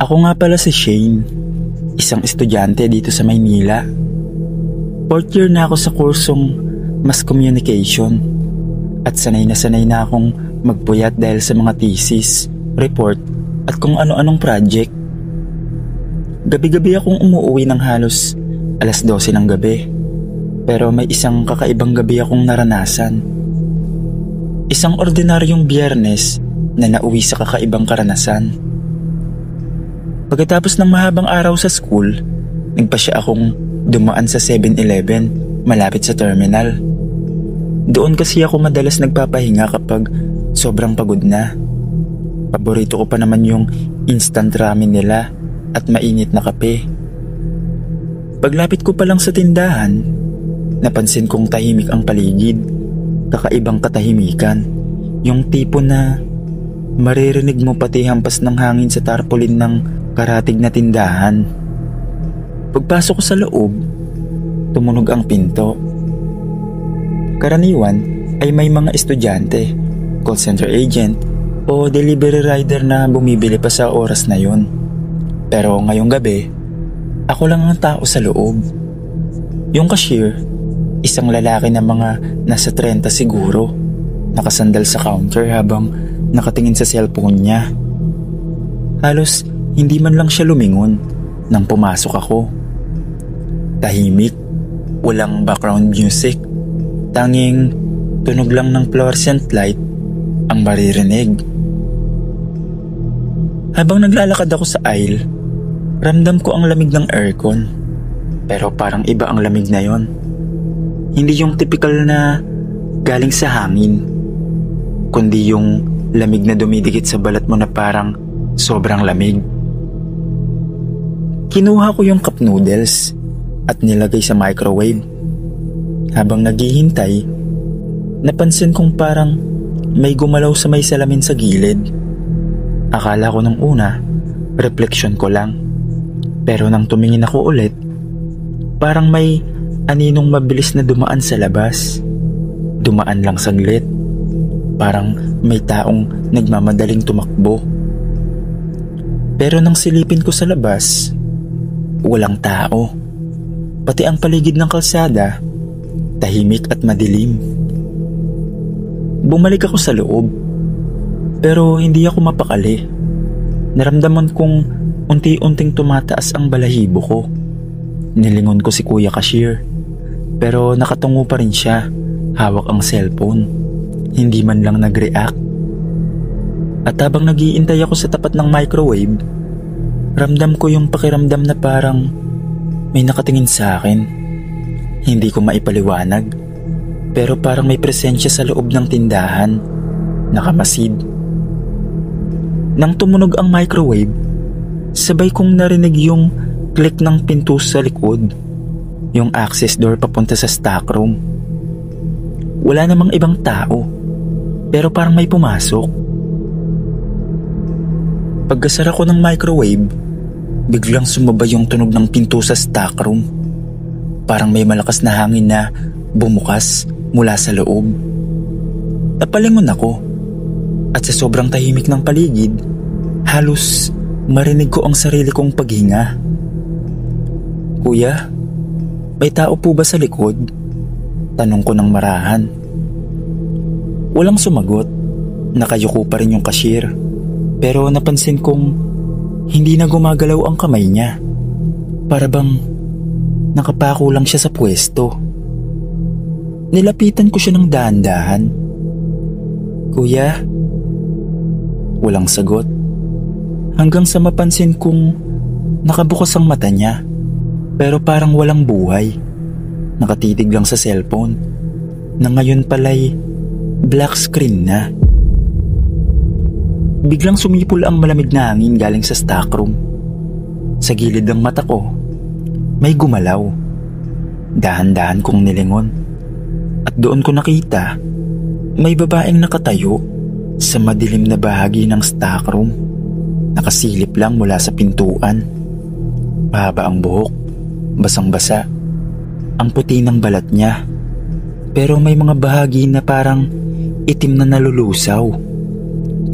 Ako nga pala si Shane, isang estudyante dito sa Maynila. Fourth year na ako sa kursong Mass Communication at sanay na akong magpuyat dahil sa mga thesis, report at kung ano-anong project. Gabi-gabi akong umuwi ng halos 12:00 ng gabi, pero may isang kakaibang gabi akong naranasan. Isang ordinaryong Biyernes na nauwi sa kakaibang karanasan. Pagkatapos ng mahabang araw sa school, nagpasya akong dumaan sa 7-Eleven malapit sa terminal. Doon kasi ako madalas nagpapahinga kapag sobrang pagod na. Paborito ko pa naman yung instant ramen nila at mainit na kape. Paglapit ko pa lang sa tindahan, napansin kong tahimik ang paligid. Kakaibang katahimikan, yung tipo na maririnig mo pati hampas ng hangin sa tarpaulin ng karatig na tindahan. Pagpasok ko sa loob, tumunog ang pinto. Karaniwan ay may mga estudyante, call center agent o delivery rider na bumibili pa sa oras na yon. Pero ngayong gabi, ako lang ang tao sa loob. Yung cashier, isang lalaki na mga nasa 30 siguro, nakasandal sa counter habang nakatingin sa cellphone niya. Halos hindi man lang siya lumingon nang pumasok ako. Tahimik, walang background music, tanging tunog lang ng fluorescent light ang maririnig. Habang naglalakad ako sa aisle, ramdam ko ang lamig ng aircon, pero parang iba ang lamig na yon. Hindi yung typical na galing sa hangin, kundi yung lamig na dumidikit sa balat mo na parang sobrang lamig. Kinuha ko yung cup noodles at nilagay sa microwave. Habang naghihintay, napansin kong parang may gumalaw sa may salamin sa gilid. Akala ko nung una, reflection ko lang. Pero nang tumingin ako ulit, parang may aninong mabilis na dumaan sa labas. Dumaan lang saglit. Parang may taong nagmamadaling tumakbo. Pero nang silipin ko sa labas, walang tao. Pati ang paligid ng kalsada, tahimik at madilim. Bumalik ako sa loob, pero hindi ako mapakali. Naramdaman kong unti-unting tumataas ang balahibo ko. Nilingon ko si Kuya Cashier, pero nakatungo pa rin siya, hawak ang cellphone. Hindi man lang nag-react. At habang nag-iintay ako sa tapat ng microwave, ramdam ko yung pakiramdam na parang may nakatingin sa akin. Hindi ko maipaliwanag, pero parang may presensya sa loob ng tindahan, nakamasid. Nang tumunog ang microwave, sabay kong narinig yung click ng pinto sa likod, yung access door papunta sa stockroom. Wala namang ibang tao, pero parang may pumasok. Pagkasara ko ng microwave, biglang sumabay yung tunog ng pinto sa stockroom. Parang may malakas na hangin na bumukas mula sa loob. Napalingon ako, at sa sobrang tahimik ng paligid, halos marinig ko ang sarili kong paghinga. "Kuya, may tao po ba sa likod?" Tanong ko ng marahan. Walang sumagot. Nakayuko pa rin yung cashier. Pero napansin kong hindi na gumagalaw ang kamay niya. Para bang nakapako lang siya sa pwesto. Nilapitan ko siya ng dahan-dahan. "Kuya?" Walang sagot. Hanggang sa mapansin kong nakabukas ang mata niya, pero parang walang buhay. Nakatitig lang sa cellphone, na ngayon pala'y black screen na. Biglang sumipol ang malamig na hangin galing sa stockroom. Sa gilid ng mata ko, may gumalaw. Dahan-dahan kong nilingon. At doon ko nakita, may babaeng nakatayo sa madilim na bahagi ng stockroom. Nakasilip lang mula sa pintuan. Mahaba ang buhok, basang-basa. Ang puti ng balat niya. Pero may mga bahagi na parang itim na nalulusaw.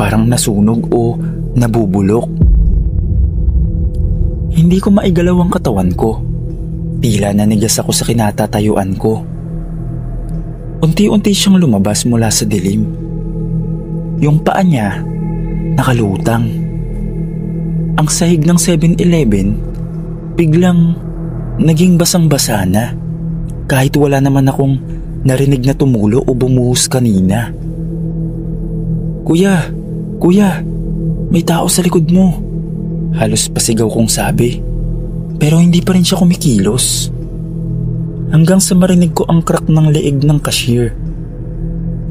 Parang nasunog o nabubulok. Hindi ko maigalaw ang katawan ko. Tila nanigas ako sa kinatatayuan ko. Unti-unti siyang lumabas mula sa dilim. Yung paa niya, nakalutang. Ang sahig ng 7-Eleven, biglang naging basang-basa na. Kahit wala naman akong narinig na tumulo o bumuhos kanina. Kuya, kuya, may tao sa likod mo. Halos pasigaw kong sabi. Pero hindi pa rin siya kumikilos. Hanggang sa marinig ko ang crack ng leeg ng cashier.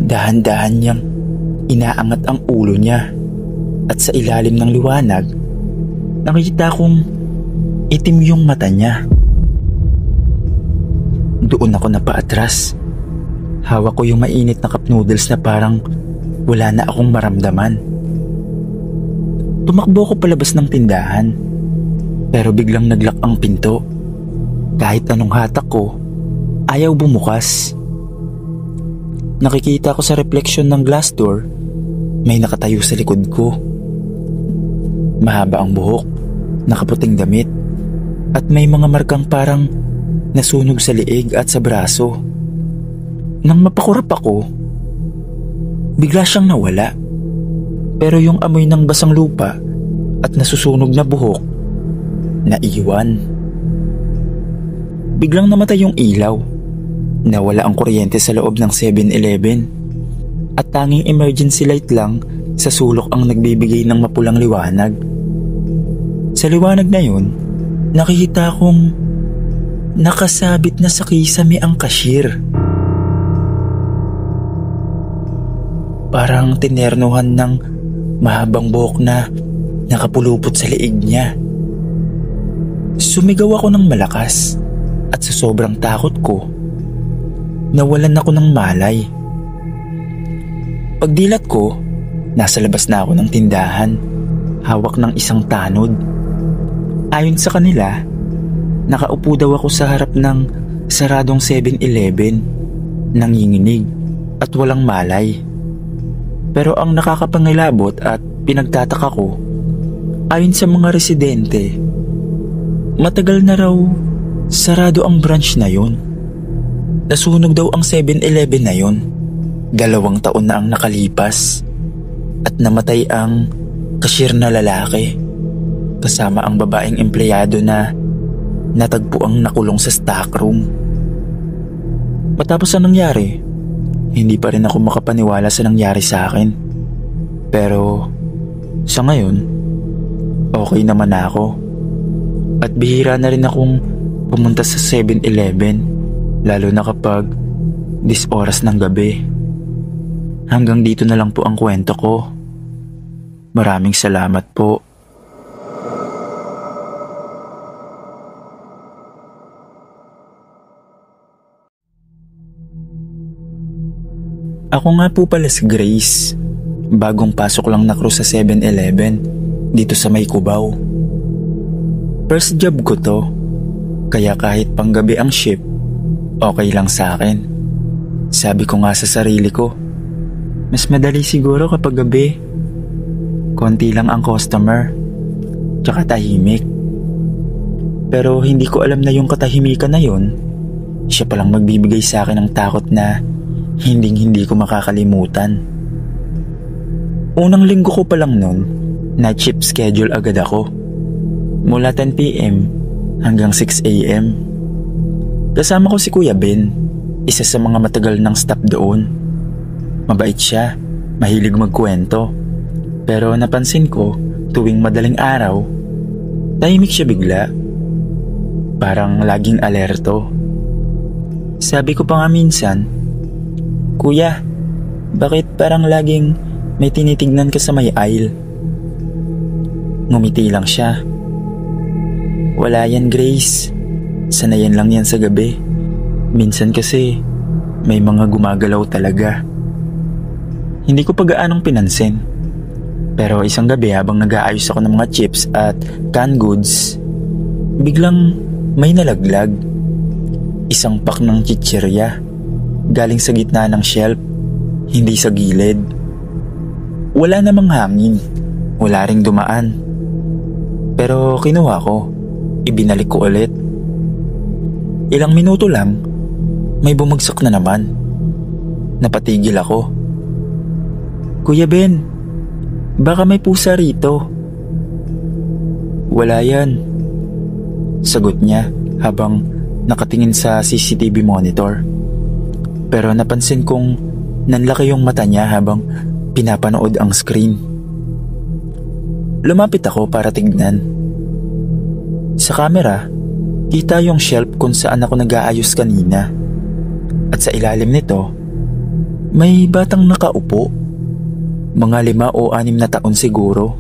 Dahan-dahan niyang inaangat ang ulo niya. At sa ilalim ng liwanag, nakita kong itim yung mata niya. Doon ako napaatras. Hawak ko yung mainit na cup noodles na parang wala na akong maramdaman. Tumakbo ko palabas ng tindahan. Pero biglang naglock ang pinto. Kahit anong hatak ko, ayaw bumukas. Nakikita ko sa refleksyon ng glass door, may nakatayo sa likod ko. Mahaba ang buhok, nakaputing damit, at may mga markang parang nasunog sa liig at sa braso. Nang mapakurap ako, bigla siyang nawala. Pero yung amoy ng basang lupa at nasusunog na buhok, naiwan. Biglang namatay yung ilaw. Nawala ang kuryente sa loob ng 7-Eleven. At tanging emergency light lang sa sulok ang nagbibigay ng mapulang liwanag. Sa liwanag na yun, nakita kong nakasabit na sa kisame ang cashier. Parang tinernuhan ng mahabang buhok na nakapulupot sa liig niya. Sumigaw ako ng malakas at sa sobrang takot ko, nawalan ako ng malay. Pagdilat ko, nasa labas na ako ng tindahan, hawak ng isang tanod. Ayon sa kanila, nakaupo daw ako sa harap ng saradong 7-Eleven, nanginginig at walang malay. Pero ang nakakapangilabot at pinagtataka ko, ayon sa mga residente, matagal na raw sarado ang branch na yon. Nasunog daw ang 7-Eleven na yon. 2 taon na ang nakalipas at namatay ang cashier na lalaki kasama ang babaeng empleyado na natagpo ang nakulong sa stockroom. Matapos ang nangyari, hindi pa rin ako makapaniwala sa nangyari sa akin. Pero sa ngayon, okay naman ako. At bihira na rin akong pumunta sa 7-Eleven, lalo na kapag 10 oras ng gabi. Hanggang dito na lang po ang kwento ko. Maraming salamat po. Ako nga po pala si Grace. Bagong pasok lang na crew sa 7-Eleven dito sa May Cubao. First job ko to, kaya kahit panggabi ang shift, okay lang sa akin. Sabi ko nga sa sarili ko, mas madali siguro kapag gabi. Konti lang ang customer, tsaka tahimik. Pero hindi ko alam na yung katahimikan na yun, siya palang magbibigay sa akin ng takot na hindi ko makakalimutan. Unang linggo ko pa lang nun, night shift schedule agad ako. Mula 10 PM hanggang 6 AM. Kasama ko si Kuya Ben, isa sa mga matagal ng staff doon. Mabait siya, mahilig magkwento. Pero napansin ko, tuwing madaling araw, tahimik siya bigla. Parang laging alerto. Sabi ko pa nga minsan, Kuya, bakit parang laging may tinitignan ka sa may aisle? Ngumiti lang siya. Wala yan, Grace. Sanayan lang yan sa gabi. Minsan kasi may mga gumagalaw talaga. Hindi ko pa gaanong pinansin. Pero isang gabi habang nag-aayos ako ng mga chips at canned goods, biglang may nalaglag. Isang pack ng chichirya. Galing sa gitna ng shelf, hindi sa gilid. Wala namang hangin. Wala ring dumaan. Pero kinuha ko ibinalik ko ulit. Ilang minuto lang, may bumagsak na naman. Napatigil ako. "Kuya Ben, baka may pusa rito." "Wala yan," sagot niya habang nakatingin sa CCTV monitor. Pero napansin kong nanlaki yung mata niya habang pinapanood ang screen. Lumapit ako para tignan. Sa camera, kita yung shelf kung saan ako nag-aayos kanina. At sa ilalim nito, may batang nakaupo. Mga 5 o 6 na taon siguro.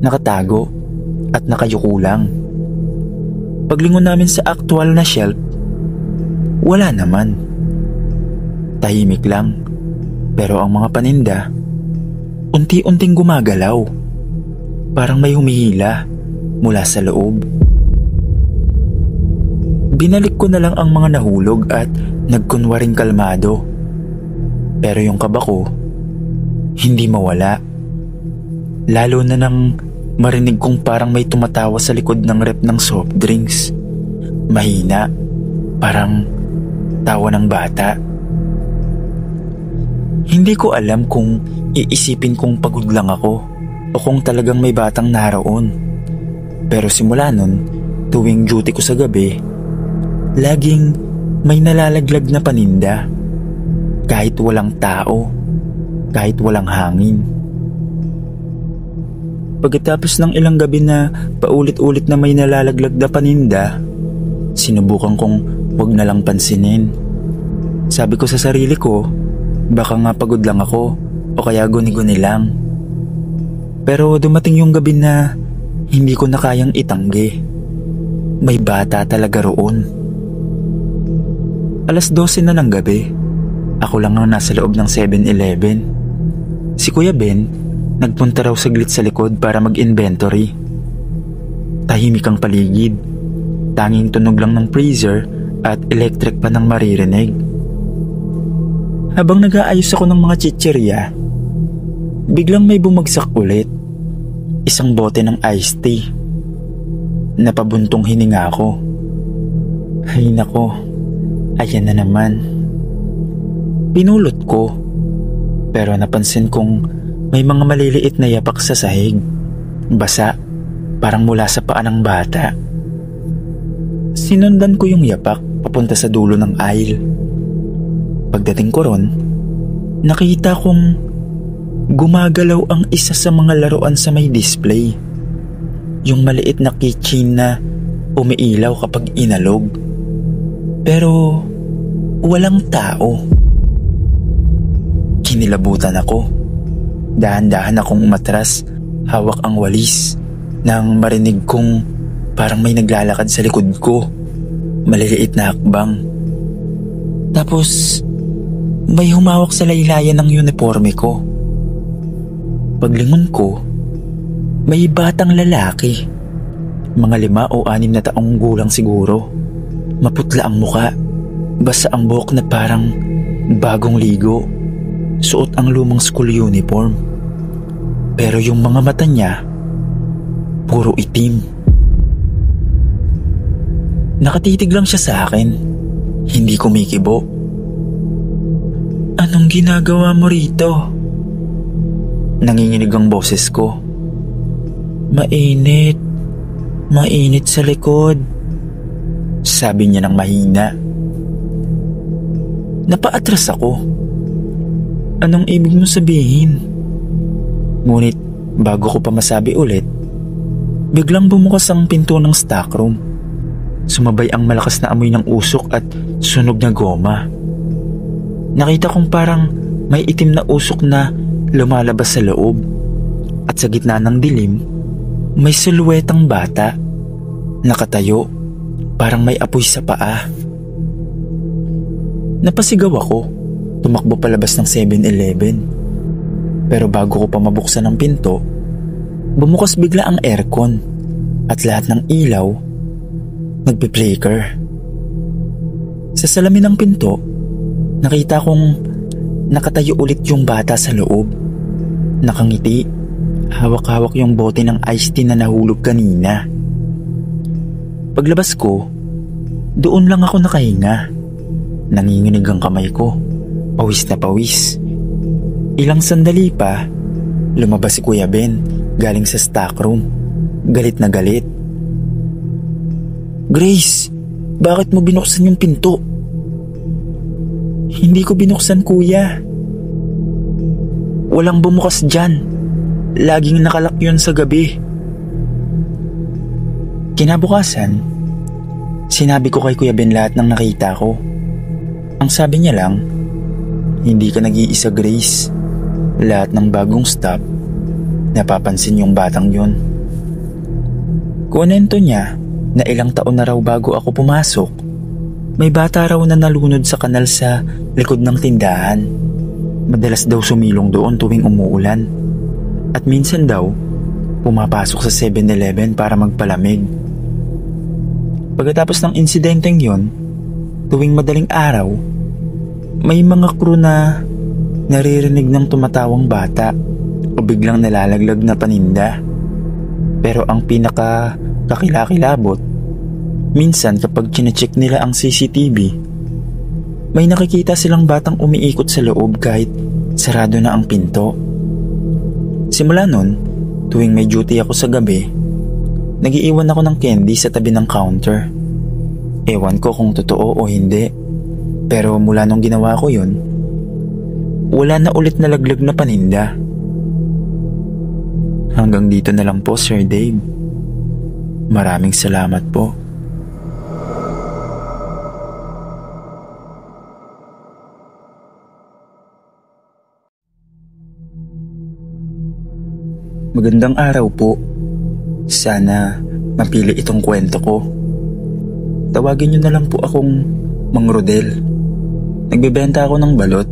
Nakatago at nakayuko lang. Paglingon namin sa aktual na shelf, wala naman. Tahimik lang, pero ang mga paninda, unti-unting gumagalaw. Parang may humihila mula sa loob. Binalik ko na lang ang mga nahulog at nagkunwaring kalmado. Pero yung kaba ko, hindi mawala. Lalo na nang marinig kong parang may tumatawa sa likod ng rep ng soft drinks. Mahina, parang tawa ng bata. Hindi ko alam kung iisipin kong pagod lang ako o kung talagang may batang naroon. Pero simula nun, tuwing duty ko sa gabi, laging may nalalaglag na paninda. Kahit walang tao, kahit walang hangin. Pagkatapos ng ilang gabi na paulit-ulit na may nalalaglag na paninda, sinubukan kong wag na lang pansinin. Sabi ko sa sarili ko, baka nga pagod lang ako o kaya guni-guni lang. Pero dumating yung gabi na hindi ko na kayang itanggi. May bata talaga roon. 12:00 na ng gabi. Ako lang ang nasa loob ng 7-Eleven. Si Kuya Ben, nagpunta raw saglit sa likod para mag-inventory. Tahimik ang paligid. Tanging tunog lang ng freezer at electric pa ng maririnig. Habang nag-aayos ako ng mga chichirya, biglang may bumagsak ulit. Isang bote ng iced tea. Napabuntong hininga ako. Ay nako, ayan na naman. Pinulot ko, pero napansin kong may mga maliliit na yapak sa sahig. Basa, parang mula sa paa ng bata. Sinundan ko yung yapak papunta sa dulo ng aisle. Pagdating ko ron, nakita kong gumagalaw ang isa sa mga laruan sa may display. Yung maliit na keychain na umiilaw kapag inalog. Pero walang tao. Kinilabutan ako. Dahan-dahan akong umatras, hawak ang walis, nang marinig kong parang may naglalakad sa likod ko. Maliliit na hakbang. Tapos may humawak sa laylayan ng uniforme ko. Paglingon ko, may batang lalaki. Mga 5 o 6 na taong gulang siguro. Maputla ang muka, basa ang buhok na parang bagong ligo. Suot ang lumang school uniform. Pero yung mga mata niya, puro itim. Nakatitig lang siya sa akin. Hindi kumikibo. "Anong ginagawa mo rito?" Nanginginig ang boses ko. Mainit sa likod," sabi niya ng mahina. Napaatras ako. Anong ibig mo sabihin? Ngunit bago ko pa masabi ulit, biglang bumukas ang pinto ng stockroom. Sumabay ang malakas na amoy ng usok at sunog na goma. Nakita kong parang may itim na usok na lumalabas sa loob. At sa gitna ng dilim, may siluetang bata. Nakatayo, parang may apoy sa paa. Napasigaw ako. Tumakbo palabas ng 7-Eleven. Pero bago ko pa mabuksan ang pinto, bumukas bigla ang aircon at lahat ng ilaw nagpi-flicker. Sa salamin ng pinto, nakita kong nakatayo ulit yung bata sa loob. Nakangiti, hawak-hawak yung bote ng iced tea na nahulog kanina. Paglabas ko, doon lang ako nakahinga. Nanginginig ang kamay ko. Pawis na pawis. Ilang sandali pa, lumabas si Kuya Ben galing sa stockroom. Galit na galit. "Grace, bakit mo binuksan yung pinto?" "Hindi ko binuksan, kuya. Walang bumukas dyan. Laging nakalak yun sa gabi." Kinabukasan, sinabi ko kay Kuya Ben lahat ng nakita ko. Ang sabi niya lang, "Hindi ka nag-iisa, Grace. Lahat ng bagong staff, napapansin yung batang yun." Kunento niya na ilang taon na raw bago ako pumasok, may bata raw na nalunod sa kanal sa likod ng tindahan. Madalas daw sumilong doon tuwing umuulan. At minsan daw, pumapasok sa 7-Eleven para magpalamig. Pagkatapos ng insidenteng yon, tuwing madaling araw, may mga crew na naririnig ng tumatawang bata o biglang nalalaglag na paninda. Pero ang pinaka-kakilakilabot, minsan kapag chinecheck nila ang CCTV, may nakikita silang batang umiikot sa loob kahit sarado na ang pinto. Simula nun, tuwing may duty ako sa gabi, nagiiwan ako ng candy sa tabi ng counter. Ewan ko kung totoo o hindi, pero mula nung ginawa ko yun, wala na ulit nalaglag na paninda. Hanggang dito na lang po, Sir Dave. Maraming salamat po. Magandang araw po. Sana mapili itong kwento ko. Tawagin niyo na lang po akong Mang Rodel. Nagbebenta ako ng balot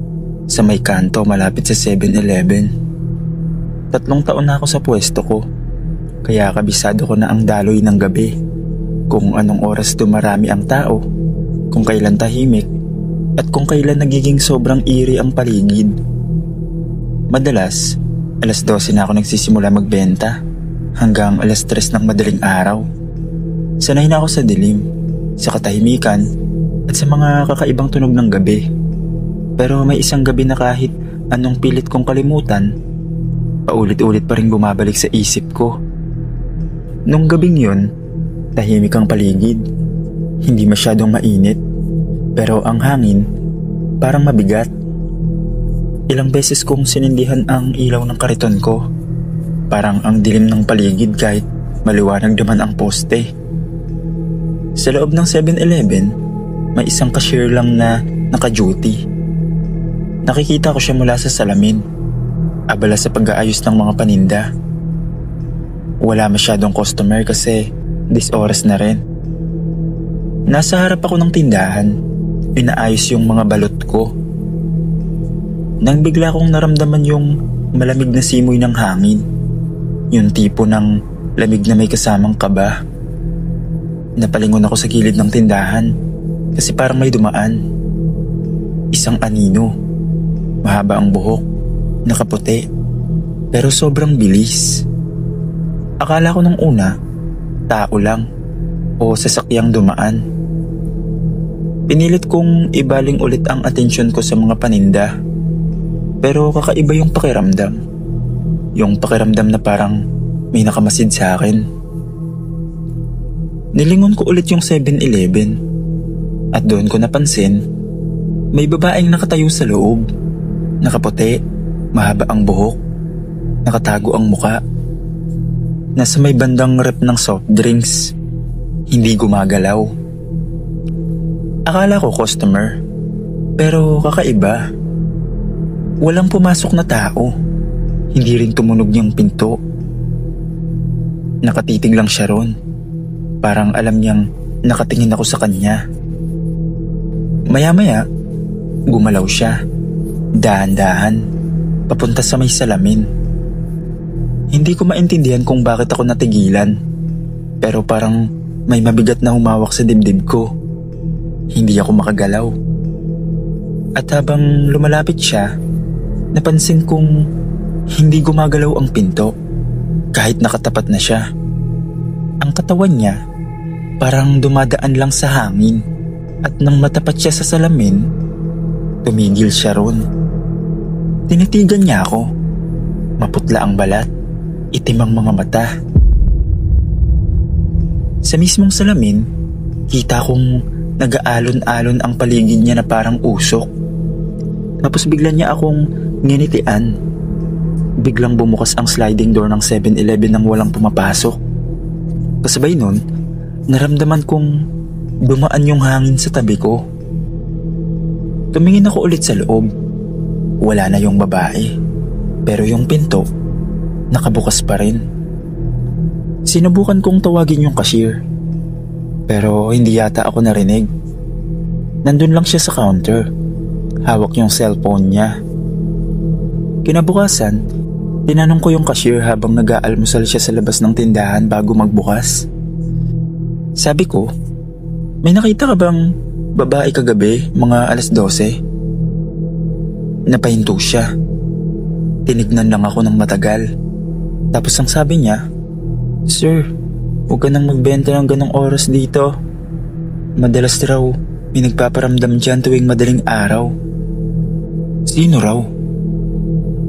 sa may kanto malapit sa 7-Eleven. 3 taon na ako sa pwesto ko, kaya kabisado ko na ang daloy ng gabi. Kung anong oras dumarami ang tao, kung kailan tahimik, at kung kailan nagiging sobrang eerie ang paligid. Madalas, 12:00 na ako nagsisimula magbenta hanggang 3:00 ng madaling araw. Sanay na ako sa dilim, sa katahimikan, at sa mga kakaibang tunog ng gabi. Pero may isang gabi na kahit anong pilit kong kalimutan, paulit-ulit pa rin bumabalik sa isip ko. Nung gabing yun, tahimik ang paligid. Hindi masyadong mainit, pero ang hangin parang mabigat. Ilang beses kong sinindihan ang ilaw ng kariton ko. Parang ang dilim ng paligid kahit maliwanag naman ang poste. Sa loob ng 7-Eleven, may isang cashier lang na naka-duty. Nakikita ko siya mula sa salamin, abala sa pag-aayos ng mga paninda. Wala masyadong customer kasi 10 oras na rin. Nasa harap ako ng tindahan, inaayos yung mga balot ko. Nang bigla kong naramdaman yung malamig na simoy ng hangin. Yung tipo ng lamig na may kasamang kaba. Napalingon ako sa gilid ng tindahan kasi parang may dumaan. Isang anino. Mahaba ang buhok, nakaputi, pero sobrang bilis. Akala ko nung una, tao lang o sasakyang dumaan. Pinilit kong ibaling ulit ang atensyon ko sa mga paninda. Pero kakaiba yung pakiramdam. Yung pakiramdam na parang may nakamasid sa akin. Nilingon ko ulit yung 7-Eleven. At doon ko napansin, may babaeng nakatayo sa loob. Nakaputi, mahaba ang buhok, nakatago ang muka. Nasa may bandang rep ng soft drinks. Hindi gumagalaw. Akala ko customer, pero kakaiba. Walang pumasok na tao. Hindi rin tumunog yung pinto. Nakatitig lang siya ron. Parang alam niyang nakatingin ako sa kanya. Maya-maya, gumalaw siya. Dahan-dahan, papunta sa may salamin. Hindi ko maintindihan kung bakit ako natigilan. Pero parang may mabigat na humawak sa dibdib ko. Hindi ako makagalaw. At habang lumalapit siya, napansin kong hindi gumagalaw ang pinto kahit nakatapat na siya. Ang katawan niya parang dumadaan lang sa hangin at nang matapat siya sa salamin, tumigil siya ron. Tinitigan niya ako. Maputla ang balat, itim ang mga mata. Sa mismong salamin, kita kong nag-aalon-alon ang paligid niya na parang usok. Tapos bigla niya akong nginitian. Biglang bumukas ang sliding door ng 7-Eleven nang walang pumapasok. Kasabay nun, naramdaman kong dumaan yung hangin sa tabi ko. Tumingin ako ulit sa loob. Wala na yung babae, pero yung pinto, nakabukas pa rin. Sinubukan kong tawagin yung cashier, pero hindi yata ako narinig. Nandun lang siya sa counter, hawak yung cellphone niya. Kinabukasan, tinanong ko yung cashier habang nag-aalmusal siya sa labas ng tindahan bago magbukas. Sabi ko, may nakita ka bang babae kagabi mga 12:00? Napahinto siya. Tinignan lang ako ng matagal. Tapos ang sabi niya, "Sir, huwag ka nang magbenta ng ganong oras dito. Madalas raw may nagpaparamdam dyan tuwing madaling araw." Sino raw?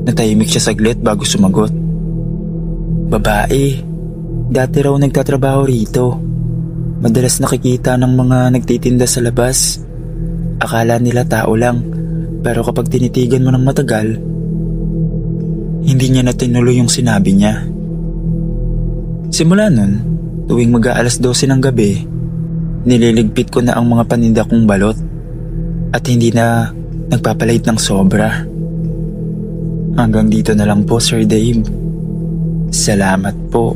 Natahimik siya saglit bago sumagot. Babae. Dati raw nagtatrabaho rito. Madalas nakikita ng mga nagtitinda sa labas. Akala nila tao lang, pero kapag tinitigan mo ng matagal, hindi niya na tinuloy yung sinabi niya. Simula nun, tuwing mag-12 ng gabi, nililigpit ko na ang mga paninda kong balot at hindi na nagpapalait ng sobra. Hanggang dito na lang po, Sir Dave. Salamat po.